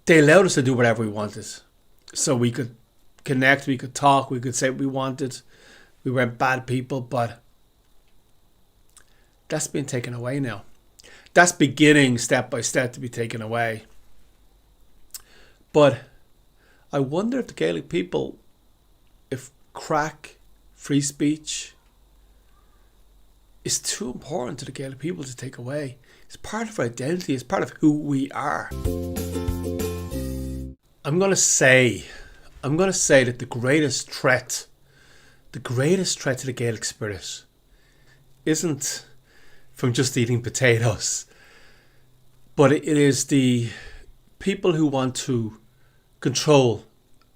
they allowed us to do whatever we wanted. So we could connect, we could talk, we could say what we wanted. We weren't bad people, but that's been taken away now. That's beginning step by step to be taken away. But I wonder if the Gaelic people, if crack, free speech, is too important to the Gaelic people to take away. It's part of our identity, it's part of who we are. I'm going to say that the greatest threat to the Gaelic spirit isn't from just eating potatoes, but it is the people who want to control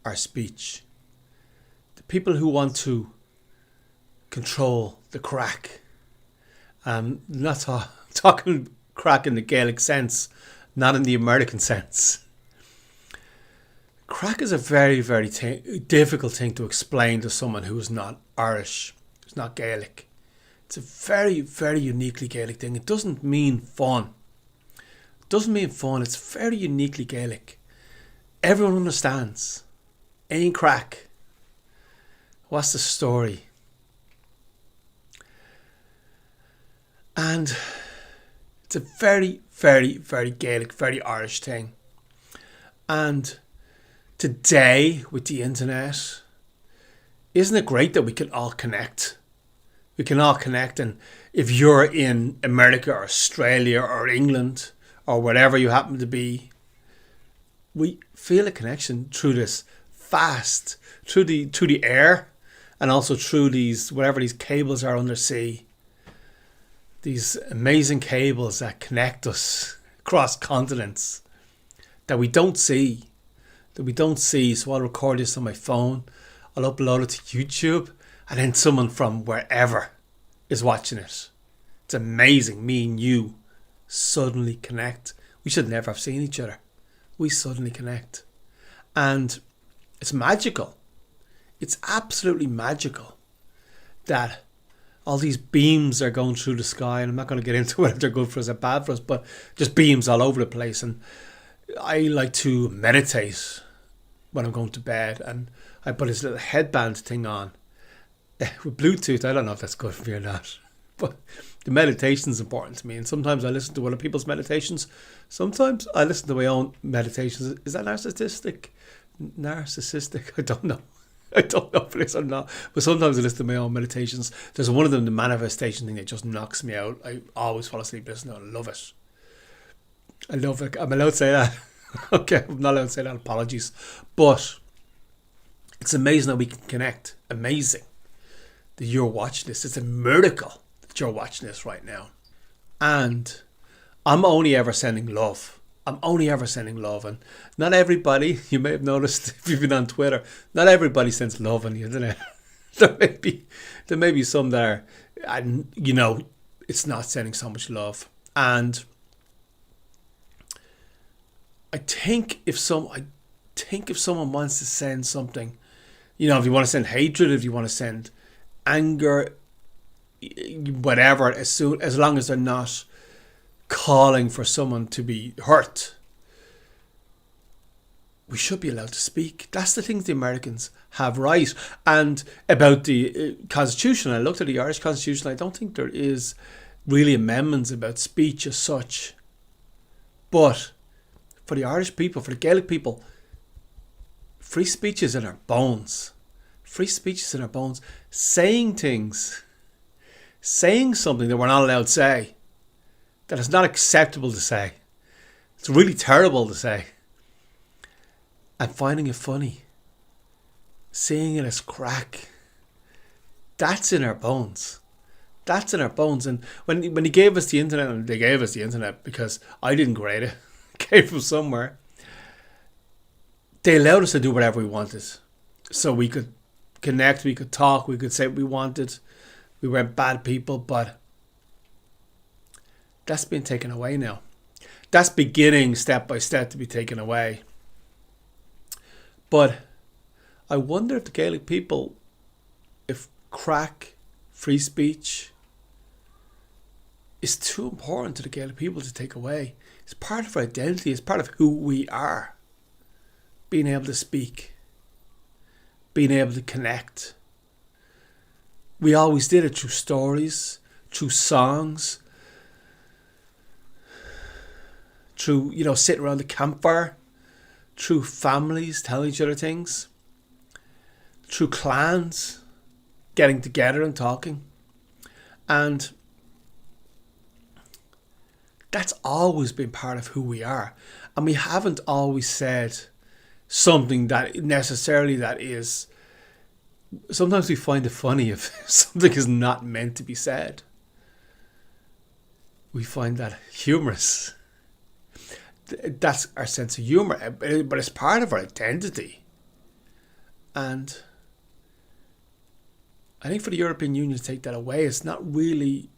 our speech, the people who want to control the crack. Not talking crack in the Gaelic sense, not in the American sense. Crack is a very, very difficult thing to explain to someone who is not Irish, who's not Gaelic. It's a very, very uniquely Gaelic thing. It doesn't mean fun. It's very uniquely Gaelic. Everyone understands. Ain't crack. What's the story? And it's a very, very, very Gaelic, very Irish thing. And today, with the internet, isn't it great that we can all connect? We can all connect, and if you're in America or Australia or England or wherever you happen to be, we feel a connection through this fast, through the air, and also through these, whatever these cables are undersea. These amazing cables that connect us across continents that we don't see. So I'll record this on my phone, I'll upload it to YouTube, and then someone from wherever is watching it. It's amazing. Me and you suddenly connect. We should never have seen each other. We suddenly connect. And it's magical. It's absolutely magical that all these beams are going through the sky, and I'm not going to get into whether they're good for us or bad for us, but just beams all over the place. And I like to meditate when I'm going to bed, and I put this little headband thing on with Bluetooth. I don't know if that's good for me or not, but the meditation is important to me, and sometimes I listen to other people's meditations. Sometimes I listen to my own meditations. Is that narcissistic? I don't know if it is or not, but sometimes I listen to my own meditations. There's one of them, the manifestation thing, that just knocks me out. I always fall asleep listening to it. I love it. I'm allowed to say that. Okay, I'm not allowed to say that. Apologies. But it's amazing that we can connect. Amazing that you're watching this. It's a miracle that you're watching this right now. And I'm only ever sending love. And not everybody, you may have noticed if you've been on Twitter, not everybody sends love on the internet. there may be some there, and it's not sending so much love. And I think if someone wants to send something, if you want to send hatred, if you want to send anger, whatever, as long as they're not calling for someone to be hurt, we should be allowed to speak. That's the things the Americans have right. And about the Constitution, I looked at the Irish Constitution. I don't think there is really amendments about speech as such. But for the Irish people, for the Gaelic people, free speech is in our bones. Saying something that we're not allowed to say, that is not acceptable to say. It's really terrible to say. And finding it funny, seeing it as crack, that's in our bones. And when he gave us the internet, and they gave us the internet because I didn't create it, it came from somewhere. They allowed us to do whatever we wanted. So we could connect, we could talk, we could say what we wanted. We weren't bad people, but that's been taken away now. That's beginning step by step to be taken away. But I wonder if the Gaelic people, if crack, free speech, is too important to the Gaelic people to take away. It's part of our identity, it's part of who we are. being able to speak, being able to connect. We always did it through stories, through songs, through, sitting around the campfire, through families telling each other things, through clans getting together and talking. And that's always been part of who we are. And we haven't always said something that necessarily that is... Sometimes we find it funny if something is not meant to be said. We find that humorous. That's our sense of humour, but it's part of our identity. And I think for the European Union to take that away, it's not, we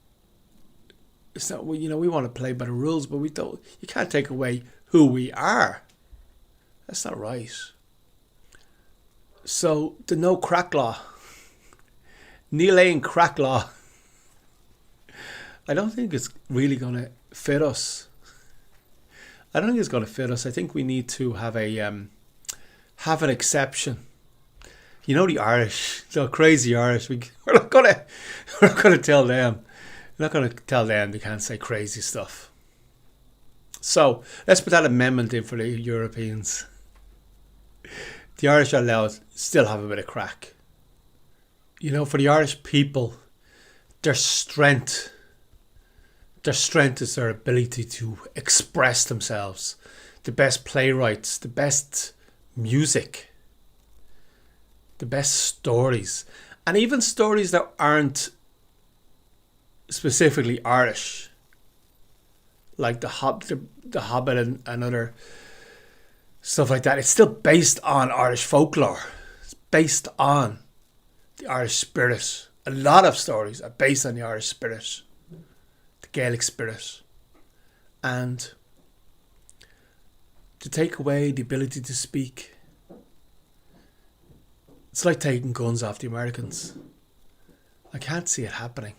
want to play by the rules, but you can't take away who we are. That's not right. So the no crack law, Neil Ain crack law, I don't think it's really going to fit us. I don't think it's going to fit us. I think we need to have an exception. The Irish, the crazy Irish. We're not going to tell them. We're not going to tell them they can't say crazy stuff. So let's put that amendment in for the Europeans. The Irish are allowed still have a bit of crack. For the Irish people, their strength is their ability to express themselves. The best playwrights, the best music, the best stories, and even stories that aren't specifically Irish, like the Hobbit and other stuff like that. It's still based on Irish folklore. It's based on the Irish spirit. A lot of stories are based on the Irish spirit, the Gaelic spirit. And to take away the ability to speak, it's like taking guns off the Americans. I can't see it happening.